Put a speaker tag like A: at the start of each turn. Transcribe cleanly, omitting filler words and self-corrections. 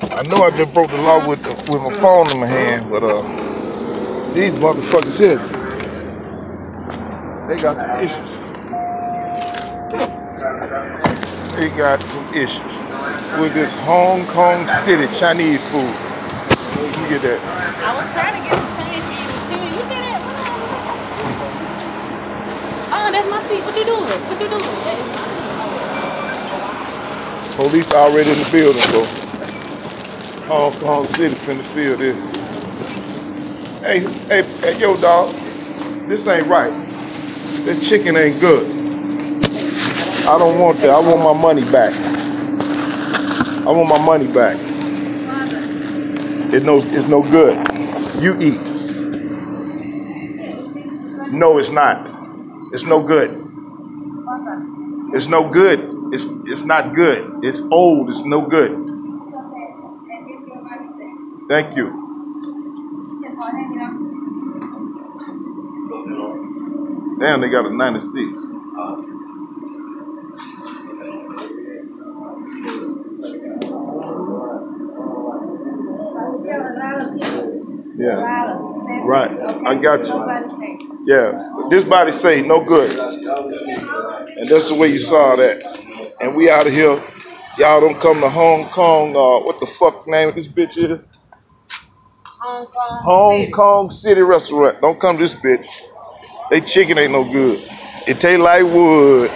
A: I know I just broke the law with my phone in my hand, but these motherfuckers here, they got some issues. They got some issues with this Hong Kong City Chinese food. You get that?
B: I was trying to get some Chinese food. You get it? Oh, that's my seat. What you doing? What you doing?
A: Police already in the building, so Hong Kong City finna feel this. Hey, yo, dog, this ain't right. This chicken ain't good. I don't want that. I want my money back. I want my money back. It's no good. You eat. No, it's not. It's no good. It's no good. It's not good. It's old. It's no good. Thank you. Damn, they got a 96. Yeah. Right. I got you. Yeah. This body say no good. And that's the way you saw that. And we out of here. Y'all don't come to Hong Kong. What the fuck name of this bitch is? Hong Kong City Restaurant. Don't come to this bitch. They chicken ain't no good. It taste like wood.